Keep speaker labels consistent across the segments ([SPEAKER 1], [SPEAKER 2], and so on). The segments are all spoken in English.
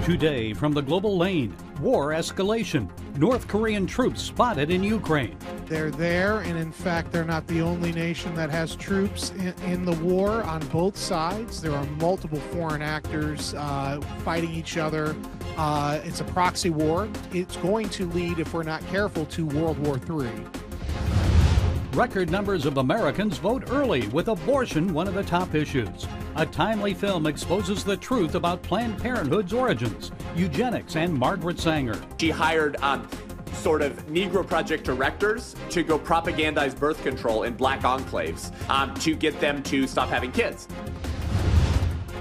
[SPEAKER 1] Today from the global lane, war escalation. North Korean troops spotted in Ukraine.
[SPEAKER 2] They're there, and in fact, they're not the only nation that has troops in the war on both sides. There are multiple foreign actors fighting each other. It's a proxy war. It's going to lead, if we're not careful, to World War III.
[SPEAKER 1] Record numbers of Americans vote early, with abortion one of the top issues. A timely film exposes the truth about Planned Parenthood's origins, eugenics, and Margaret Sanger.
[SPEAKER 3] She hired sort of Negro Project directors to go propagandize birth control in black enclaves to get them to stop having kids.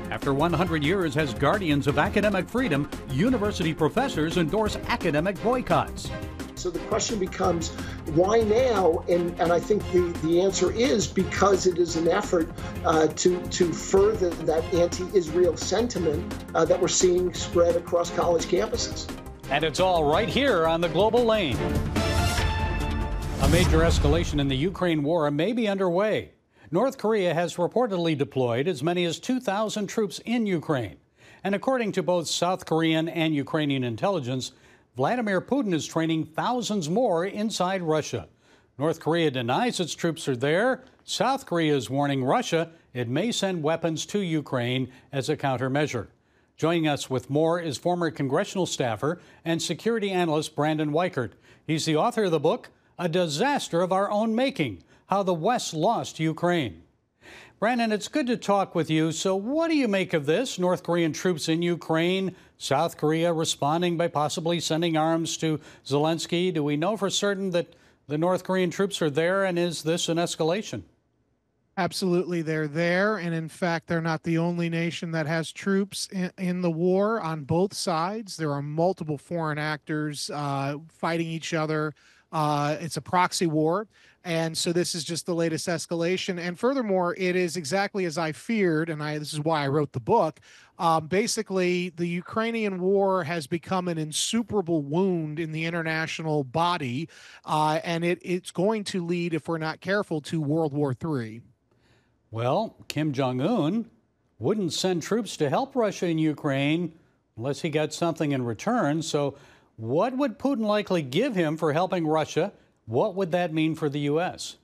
[SPEAKER 1] After 100 years as guardians of academic freedom, university professors endorse academic boycotts.
[SPEAKER 4] So the question becomes, why now? And I think the answer is because it is an effort to further that anti-Israel sentiment that we're seeing spread across college campuses.
[SPEAKER 1] And it's all right here on the global lane. A major escalation in the Ukraine war may be underway. North Korea has reportedly deployed as many as 2,000 troops in Ukraine. And according to both South Korean and Ukrainian intelligence, Vladimir Putin is training thousands more inside Russia. North Korea denies its troops are there. South Korea is warning Russia it may send weapons to Ukraine as a countermeasure. Joining us with more is former congressional staffer and security analyst Brandon Weichert. He's the author of the book, A Disaster of Our Own Making, How the West Lost Ukraine. Brandon, it's good to talk with you. So what do you make of this? North Korean troops in Ukraine, South Korea responding by possibly sending arms to Zelensky. Do we know for certain that the North Korean troops are there, and is this an escalation?
[SPEAKER 2] Absolutely, they're there. And in fact, they're not the only nation that has troops in the war on both sides. There are multiple foreign actors fighting each other. It's a proxy war. And so this is just the latest escalation. And furthermore, it is exactly as I feared, and this is why I wrote the book. Basically, the Ukrainian war has become an insuperable wound in the international body, and it's going to lead, if we're not careful, to World War III.
[SPEAKER 1] Well, Kim Jong-un wouldn't send troops to help Russia in Ukraine unless he got something in return. So what would Putin likely give him for helping Russia? What would that mean for the U.S.?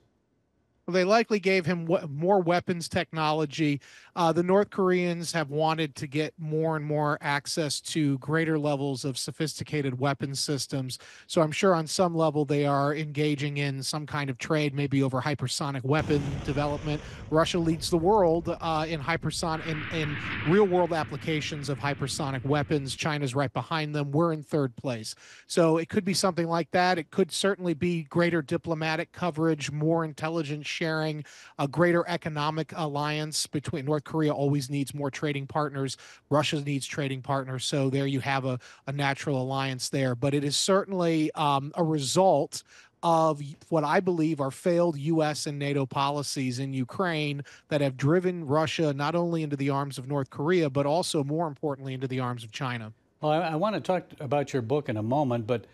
[SPEAKER 2] Well, they likely gave him more weapons technology. The North Koreans have wanted to get more and more access to greater levels of sophisticated weapons systems. So I'm sure on some level they are engaging in some kind of trade, maybe over hypersonic weapon development. Russia leads the world in real-world applications of hypersonic weapons. China's right behind them. We're in third place. So it could be something like that. It could certainly be greater diplomatic coverage, more intelligence sharing, a greater economic alliance between North Korea always needs more trading partners. Russia needs trading partners. So there you have a natural alliance there. But it is certainly a result of what I believe are failed U.S. and NATO policies in Ukraine that have driven Russia not only into the arms of North Korea, but also, more importantly, into the arms of China.
[SPEAKER 1] Well, I want to talk about your book in a moment, but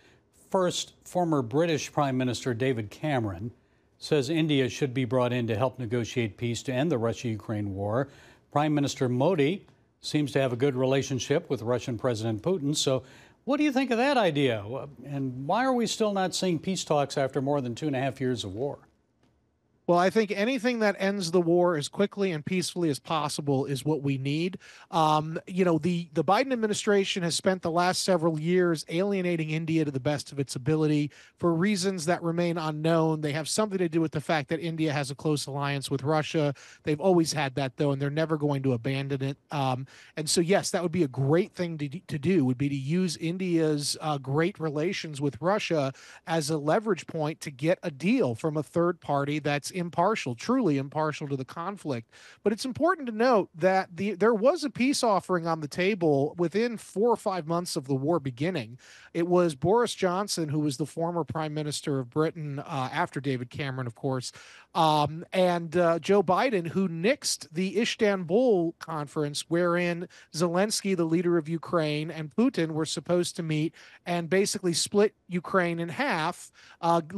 [SPEAKER 1] first, former British Prime Minister David Cameron says India should be brought in to help negotiate peace to end the Russia-Ukraine war. Prime Minister Modi seems to have a good relationship with Russian President Putin. So what do you think of that idea? And why are we still not seeing peace talks after more than 2.5 years of war?
[SPEAKER 2] Well, I think anything that ends the war as quickly and peacefully as possible is what we need. The Biden administration has spent the last several years alienating India to the best of its ability for reasons that remain unknown. They have something to do with the fact that India has a close alliance with Russia. They've always had that, though, and they're never going to abandon it. And so, yes, that would be a great thing to do, would be to use India's great relations with Russia as a leverage point to get a deal from a third party that's impartial, truly impartial to the conflict. But it's important to note that there was a peace offering on the table within 4 or 5 months of the war beginning. It was Boris Johnson, who was the former Prime Minister of Britain after David Cameron, of course, and Joe Biden, who nixed the Istanbul conference, wherein Zelensky, the leader of Ukraine, and Putin were supposed to meet and basically split Ukraine in half,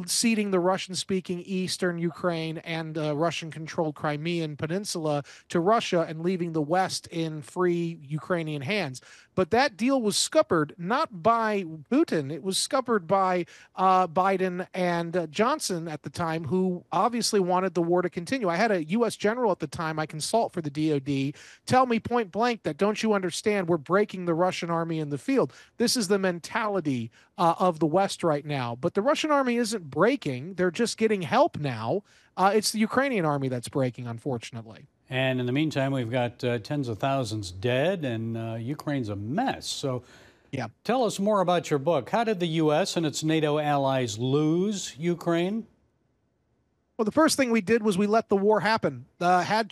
[SPEAKER 2] ceding the Russian-speaking eastern Ukraine Ukraine and Russian-controlled Crimean Peninsula to Russia and leaving the West in free Ukrainian hands. But that deal was scuppered not by Putin. It was scuppered by Biden and Johnson at the time, who obviously wanted the war to continue. I had a U.S. general at the time I consult for the DOD tell me point blank that, don't you understand, we're breaking the Russian army in the field. This is the mentality of the West right now. But the Russian army isn't breaking. They're just getting help now. It's the Ukrainian army that's breaking, unfortunately.
[SPEAKER 1] And in the meantime, we've got tens of thousands dead, and Ukraine's a mess. So
[SPEAKER 2] yeah,
[SPEAKER 1] tell us more about your book. How did the U.S. and its NATO allies lose Ukraine?
[SPEAKER 2] Well, the first thing we did was we let the war happen. Had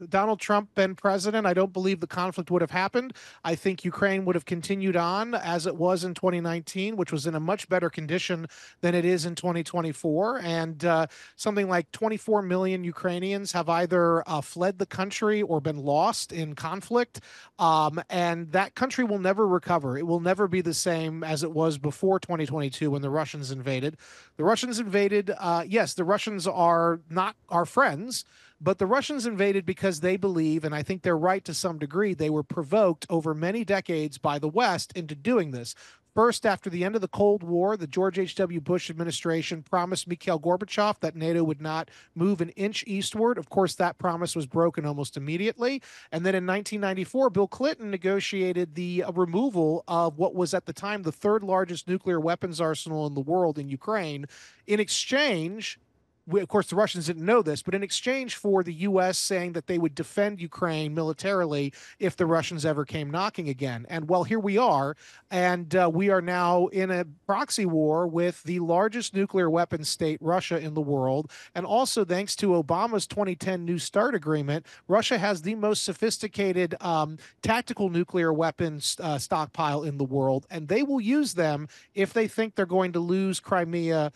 [SPEAKER 2] Donald Trump been president, I don't believe the conflict would have happened. I think Ukraine would have continued on as it was in 2019, which was in a much better condition than it is in 2024. And something like 24 million Ukrainians have either fled the country or been lost in conflict. And that country will never recover. It will never be the same as it was before 2022 when the Russians invaded. The Russians invaded, yes, the Russians are not our friends, but the Russians invaded because they believe, and I think they're right to some degree, they were provoked over many decades by the West into doing this. First, after the end of the Cold War, the George H.W. Bush administration promised Mikhail Gorbachev that NATO would not move an inch eastward. Of course, that promise was broken almost immediately. And then in 1994, Bill Clinton negotiated the removal of what was at the time the third largest nuclear weapons arsenal in the world in Ukraine. In exchange, of course, the Russians didn't know this, but in exchange for the U.S. saying that they would defend Ukraine militarily if the Russians ever came knocking again. And well, here we are, and we are now in a proxy war with the largest nuclear weapons state, Russia, in the world. And also, thanks to Obama's 2010 New START agreement, Russia has the most sophisticated tactical nuclear weapons stockpile in the world, and they will use them if they think they're going to lose Crimea,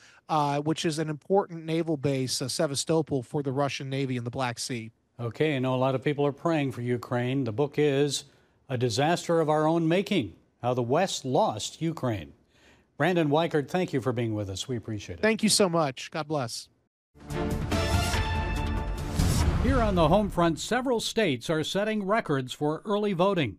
[SPEAKER 2] which is an important naval base, Sevastopol, for the Russian Navy in the Black Sea.
[SPEAKER 1] Okay, I know a lot of people are praying for Ukraine. The book is A Disaster of Our Own Making, How the West Lost Ukraine. Brandon Weichert, thank you for being with us. We appreciate it.
[SPEAKER 2] Thank you so much. God bless.
[SPEAKER 1] Here on the home front, several states are setting records for early voting.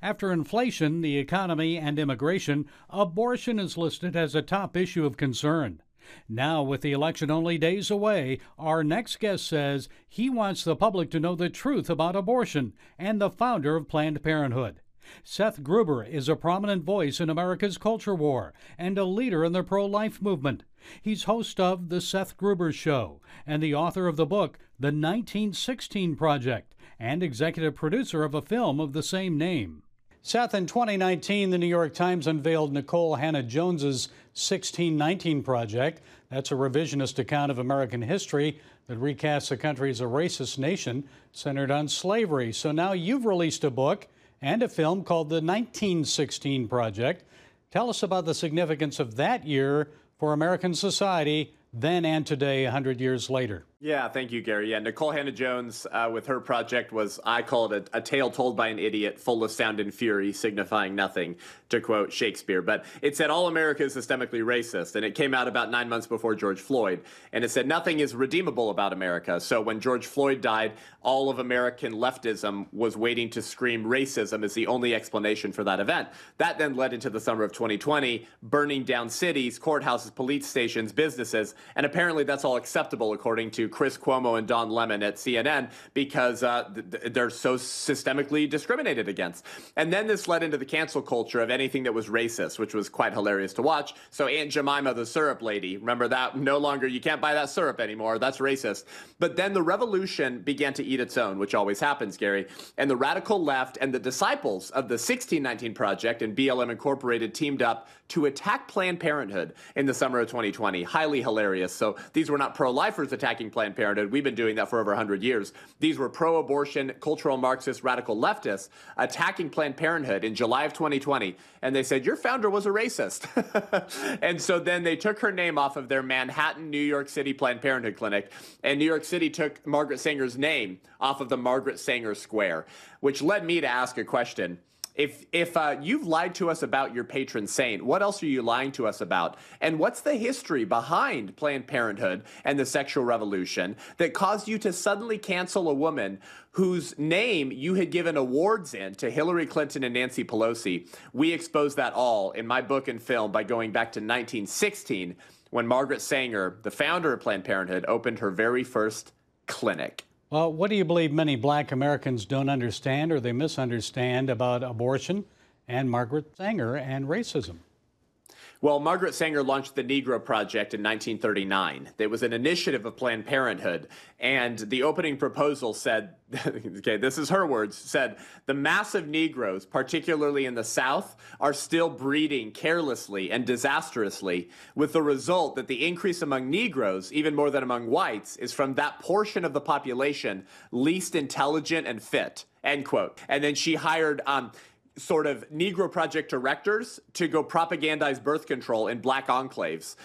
[SPEAKER 1] After inflation, the economy, and immigration, abortion is listed as a top issue of concern. Now, with the election only days away, our next guest says he wants the public to know the truth about abortion, and the founder of Planned Parenthood. Seth Gruber is a prominent voice in America's culture war and a leader in the pro-life movement. He's host of The Seth Gruber Show and the author of the book, The 1916 Project, and executive producer of a film of the same name. Seth, in 2019, the New York Times unveiled Nikole Hannah-Jones's 1619 Project. That's a revisionist account of American history that recasts the country as a racist nation centered on slavery. So now you've released a book and a film called The 1916 Project. Tell us about the significance of that year for American society then and today, 100 years later.
[SPEAKER 3] Yeah, thank you, Gary. Yeah, Nikole Hannah-Jones with her project was, I call it a tale told by an idiot, full of sound and fury, signifying nothing, to quote Shakespeare. But it said all America is systemically racist, and it came out about 9 months before George Floyd. And it said nothing is redeemable about America. So when George Floyd died, all of American leftism was waiting to scream racism as the only explanation for that event. That then led into the summer of 2020, burning down cities, courthouses, police stations, businesses, and apparently that's all acceptable according to Chris Cuomo and Don Lemon at CNN because they're so systemically discriminated against. And then this led into the cancel culture of anything that was racist, which was quite hilarious to watch. So Aunt Jemima, the syrup lady, remember that? No longer, you can't buy that syrup anymore. That's racist. But then the revolution began to eat its own, which always happens, Gary. And the radical left and the disciples of the 1619 Project and BLM Incorporated teamed up to attack Planned Parenthood in the summer of 2020. Highly hilarious. So these were not pro-lifers attacking Planned Parenthood. We've been doing that for over 100 years. These were pro-abortion, cultural Marxist, radical leftists attacking Planned Parenthood in July of 2020. And they said, your founder was a racist. And so then they took her name off of their Manhattan, New York City Planned Parenthood clinic. And New York City took Margaret Sanger's name off of the Margaret Sanger Square, which led me to ask a question. If you've lied to us about your patron saint, what else are you lying to us about? And what's the history behind Planned Parenthood and the sexual revolution that caused you to suddenly cancel a woman whose name you had given awards in to Hillary Clinton and Nancy Pelosi? We expose that all in my book and film by going back to 1916 when Margaret Sanger, the founder of Planned Parenthood, opened her very first clinic.
[SPEAKER 1] Well, what do you believe many black Americans don't understand or they misunderstand about abortion and Margaret Sanger and racism?
[SPEAKER 3] Well, Margaret Sanger launched the Negro Project in 1939. It was an initiative of Planned Parenthood, and the opening proposal said, okay, this is her words, said, the massive Negroes, particularly in the South, are still breeding carelessly and disastrously, with the result that the increase among Negroes, even more than among whites, is from that portion of the population least intelligent and fit, end quote. And then she hired sort of Negro Project directors to go propagandize birth control in black enclaves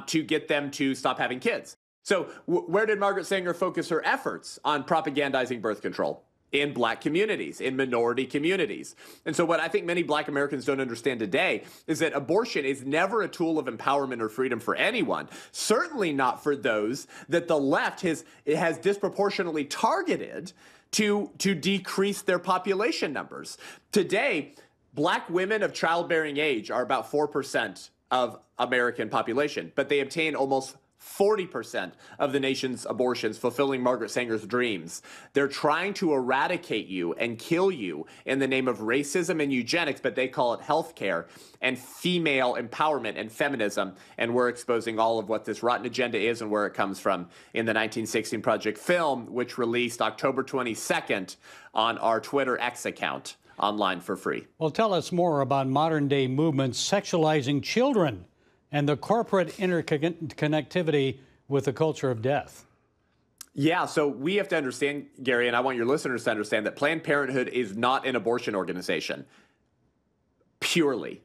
[SPEAKER 3] to get them to stop having kids. So where did Margaret Sanger focus her efforts on propagandizing birth control? In black communities, in minority communities. And so what I think many black Americans don't understand today is that abortion is never a tool of empowerment or freedom for anyone, certainly not for those that the left has disproportionately targeted to decrease their population numbers. Today, black women of childbearing age are about 4% of American population, but they obtain almost 40% of the nation's abortions, fulfilling Margaret Sanger's dreams. They're trying to eradicate you and kill you in the name of racism and eugenics, but they call it healthcare and female empowerment and feminism. And we're exposing all of what this rotten agenda is and where it comes from in the 1916 Project film, which released October 22nd on our Twitter X account online for free.
[SPEAKER 1] Well, tell us more about modern day movements sexualizing children and the corporate interconnectivity with the culture of death.
[SPEAKER 3] Yeah, so we have to understand, Gary, and I want your listeners to understand that Planned Parenthood is not an abortion organization. Purely.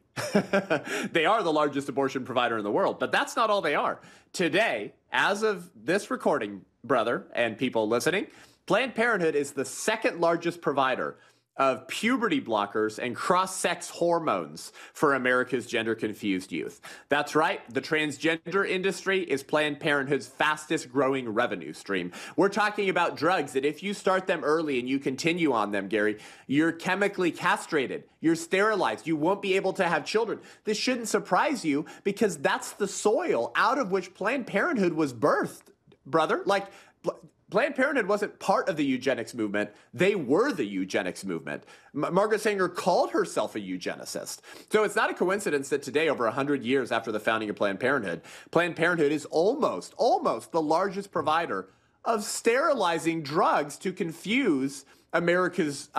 [SPEAKER 3] They are the largest abortion provider in the world, but that's not all they are. Today, as of this recording, brother, and people listening, Planned Parenthood is the second largest provider of puberty blockers and cross-sex hormones for America's gender-confused youth. That's right, the transgender industry is Planned Parenthood's fastest-growing revenue stream. We're talking about drugs that if you start them early and you continue on them, Gary, you're chemically castrated, you're sterilized, you won't be able to have children. This shouldn't surprise you because that's the soil out of which Planned Parenthood was birthed, brother. Like, Planned Parenthood wasn't part of the eugenics movement. They were the eugenics movement. Margaret Sanger called herself a eugenicist. So it's not a coincidence that today, over 100 years after the founding of Planned Parenthood is almost the largest provider of sterilizing drugs to confuse America's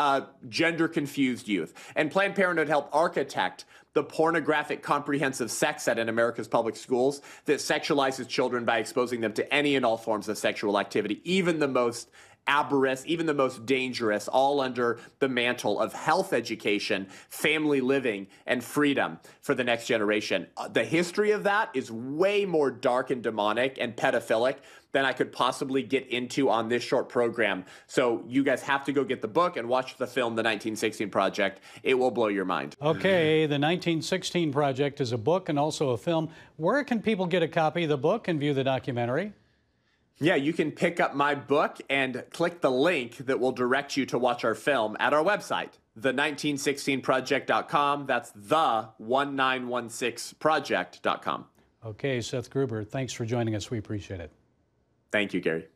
[SPEAKER 3] gender-confused youth. And Planned Parenthood helped architect the pornographic comprehensive sex ed in America's public schools that sexualizes children by exposing them to any and all forms of sexual activity, even the most aberrant, even the most dangerous, all under the mantle of health education, family living, and freedom for the next generation. The history of that is way more dark and demonic and pedophilic than I could possibly get into on this short program. So you guys have to go get the book and watch the film, The 1916 Project. It will blow your mind.
[SPEAKER 1] Okay, The 1916 Project is a book and also a film. Where can people get a copy of the book and view the documentary?
[SPEAKER 3] Yeah, you can pick up my book and click the link that will direct you to watch our film at our website, the1916project.com. That's the1916project.com.
[SPEAKER 1] Okay, Seth Gruber, thanks for joining us. We appreciate it.
[SPEAKER 3] Thank you, Gary.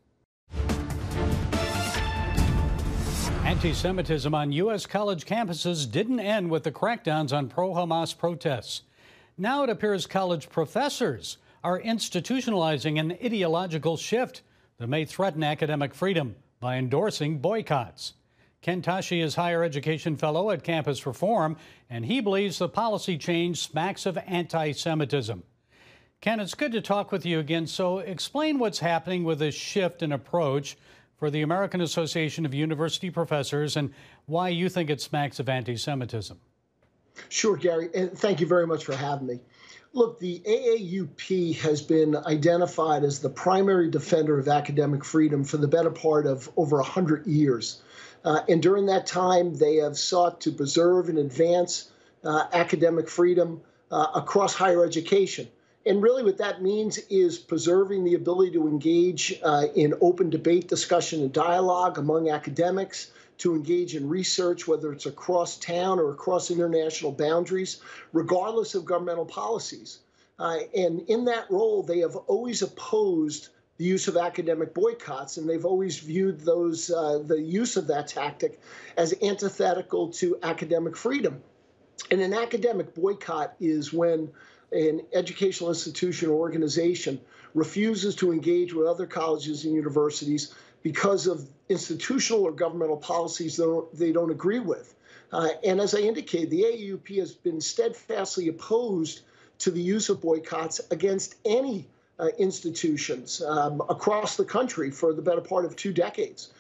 [SPEAKER 1] Anti-Semitism on U.S. college campuses didn't end with the crackdowns on pro-Hamas protests. Now it appears college professors are institutionalizing an ideological shift that may threaten academic freedom by endorsing boycotts. Kent Tashi is higher education fellow at Campus Reform, and he believes the policy change smacks of anti-Semitism. Ken, it's good to talk with you again. So explain what's happening with this shift in approach for the American Association of University Professors and why you think it smacks of anti-Semitism.
[SPEAKER 4] Sure, Gary, and thank you very much for having me. Look, the AAUP has been identified as the primary defender of academic freedom for the better part of over 100 years. And during that time, they have sought to preserve and advance academic freedom across higher education. And really what that means is preserving the ability to engage in open debate, discussion, and dialogue among academics, to engage in research, whether it's across town or across international boundaries, regardless of governmental policies. And in that role, they have always opposed the use of academic boycotts, and they've always viewed those the use of that tactic as antithetical to academic freedom. And an academic boycott is when an educational institution or organization refuses to engage with other colleges and universities because of institutional or governmental policies they don't agree with. And as I indicated, the AAUP has been steadfastly opposed to the use of boycotts against any institutions across the country for the better part of 2 decades.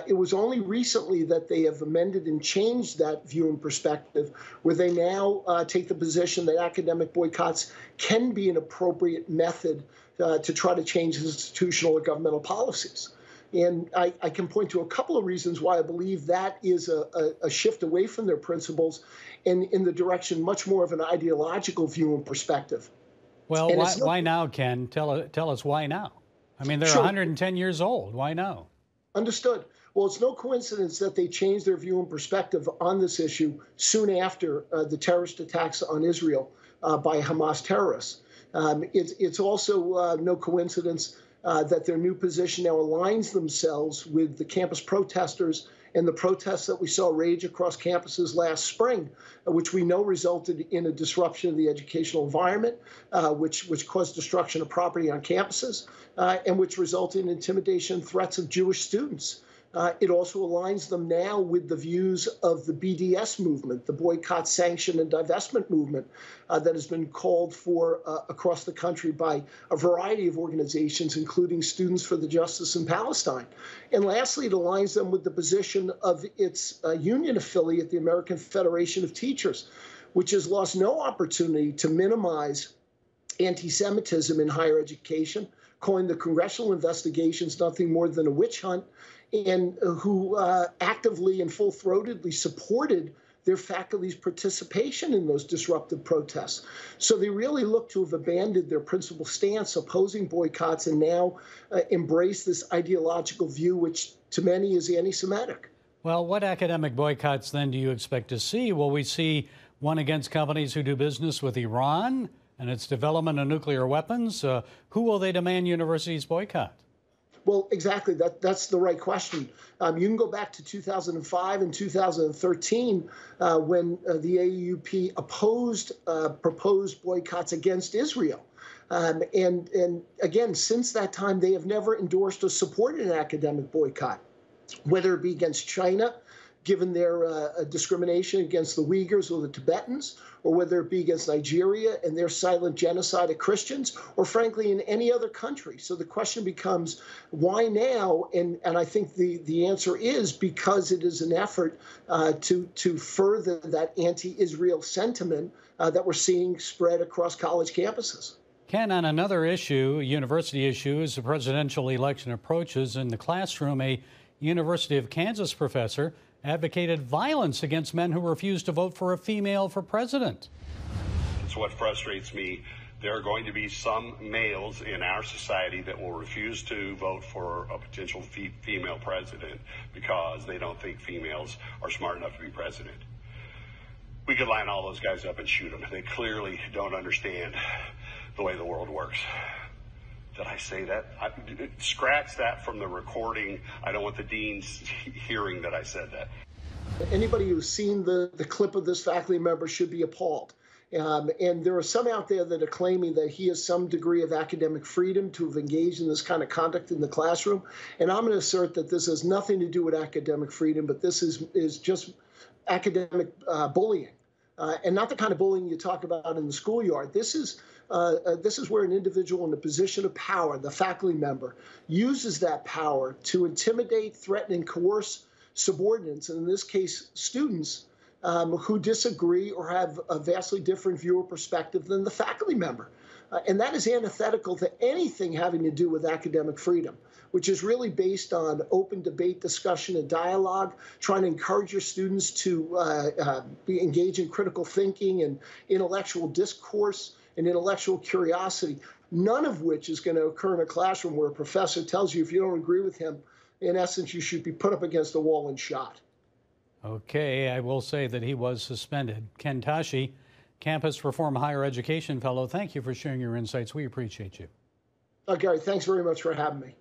[SPEAKER 4] It was only recently that they have amended and changed that view and perspective, where they now take the position that academic boycotts can be an appropriate method to try to change institutional or governmental policies. And I can point to a couple of reasons why I believe that is a shift away from their principles and in the direction much more of an ideological view and perspective.
[SPEAKER 1] Well, why now, Ken? Tell us why now. I mean, they're
[SPEAKER 4] Sure.
[SPEAKER 1] 110 years old. Why now?
[SPEAKER 4] Understood. Well, it's no coincidence that they changed their view and perspective on this issue soon after the terrorist attacks on Israel by Hamas terrorists. It's also no coincidence that their new position now aligns themselves with the campus protesters and the protests that we saw rage across campuses last spring, which we know resulted in a disruption of the educational environment, which caused destruction of property on campuses, and which resulted in intimidation and threats of Jewish students. It also aligns them now with the views of the BDS movement, the boycott, sanction, and divestment movement that has been called for across the country by a variety of organizations, including Students for the Justice in Palestine. And lastly, it aligns them with the position of its union affiliate, the American Federation of Teachers, which has lost no opportunity to minimize anti-Semitism in higher education, calling the congressional investigations nothing more than a witch hunt, and who actively and full-throatedly supported their faculty's participation in those disruptive protests. So they really look to have abandoned their principal stance opposing boycotts and now embrace this ideological view, which to many is anti-Semitic.
[SPEAKER 1] Well, what academic boycotts then do you expect to see? Will we see one against companies who do business with Iran and its development of nuclear weapons? Who will they demand universities boycott?
[SPEAKER 4] Well, exactly. That's the right question. You can go back to 2005 and 2013 when the AAUP opposed proposed boycotts against Israel. And again, since that time, they have never endorsed or supported an academic boycott, whether it be against China, given their discrimination against the Uyghurs or the Tibetans, or whether it be against Nigeria and their silent genocide of Christians, or frankly, in any other country. So the question becomes, why now? And I think the answer is because it is an effort to further that anti-Israel sentiment that we're seeing spread across college campuses.
[SPEAKER 1] Ken, on another issue, a university issue, as the presidential election approaches, in the classroom, a University of Kansas professor advocated violence against men who refused to vote for a female for president.
[SPEAKER 5] It's what frustrates me. There are going to be some males in our society that will refuse to vote for a potential female president because they don't think females are smart enough to be president. We could line all those guys up and shoot them. They clearly don't understand the way the world works. Did I say that? Scratch that from the recording. I don't want the deans hearing that I said that.
[SPEAKER 4] Anybody who's seen the clip of this faculty member should be appalled. And there are some out there that are claiming that he has some degree of academic freedom to have engaged in this kind of conduct in the classroom. And I'm going to assert that this has nothing to do with academic freedom, but this is just academic bullying. And not the kind of bullying you talk about in the schoolyard. This is where an individual in a position of power, the faculty member, uses that power to intimidate, threaten, and coerce subordinates, and in this case, students, who disagree or have a vastly different view or perspective than the faculty member. And that is antithetical to anything having to do with academic freedom, which is really based on open debate, discussion, and dialogue, trying to encourage your students to engage in critical thinking and intellectual discourse and intellectual curiosity, none of which is going to occur in a classroom where a professor tells you if you don't agree with him, in essence, you should be put up against a wall and shot.
[SPEAKER 1] Okay, I will say that he was suspended. Kent Tashi, Campus Reform Higher Education Fellow, thank you for sharing your insights. We appreciate you.
[SPEAKER 4] Gary, thanks very much for having me.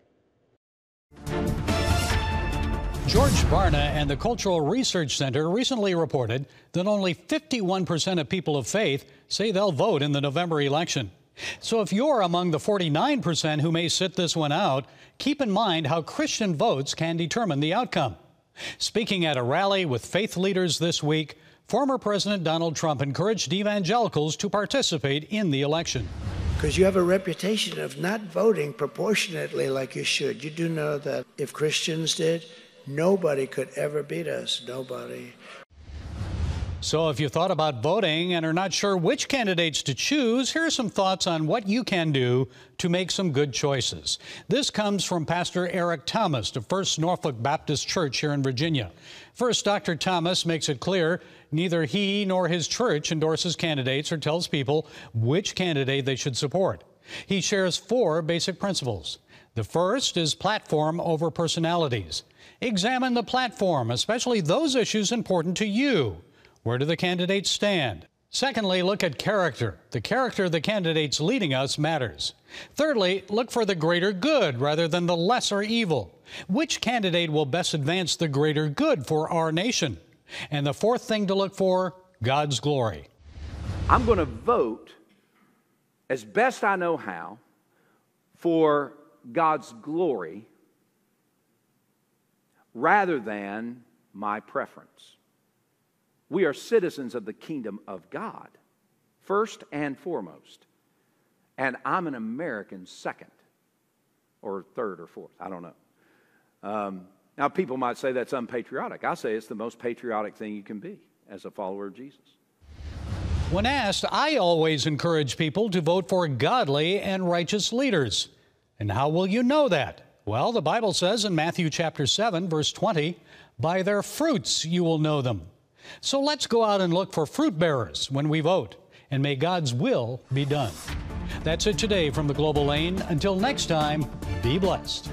[SPEAKER 1] George Barna and the Cultural Research Center recently reported that only 51% of people of faith say they'll vote in the November election. So if you're among the 49% who may sit this one out, keep in mind how Christian votes can determine the outcome. Speaking at a rally with faith leaders this week, former President Donald Trump encouraged evangelicals to participate in the election.
[SPEAKER 6] Because you have a reputation of not voting proportionately like you should. You do know that if Christians did, nobody could ever beat us. Nobody.
[SPEAKER 1] So if you thought about voting and are not sure which candidates to choose, here are some thoughts on what you can do to make some good choices. This comes from Pastor Eric Thomas of First Norfolk Baptist Church here in Virginia. First, Dr. Thomas makes it clear neither he nor his church endorses candidates or tells people which candidate they should support. He shares 4 basic principles. The first is platform over personalities. Examine the platform, especially those issues important to you. Where do the candidates stand? Secondly, look at character. The character of the candidates leading us matters. Thirdly, look for the greater good rather than the lesser evil. Which candidate will best advance the greater good for our nation? And the fourth thing to look for, God's glory.
[SPEAKER 7] I'm going to vote as best I know how for God's glory rather than my preference. We are citizens of the kingdom of God, first and foremost. And I'm an American second, or third or fourth. I don't know. Now, people might say that's unpatriotic. I say it's the most patriotic thing you can be as a follower of Jesus.
[SPEAKER 1] When asked, I always encourage people to vote for godly and righteous leaders. And how will you know that? Well, the Bible says in Matthew chapter 7, verse 20, by their fruits you will know them. So let's go out and look for fruit bearers when we vote, and may God's will be done. That's it today from the Global Lane. Until next time, be blessed.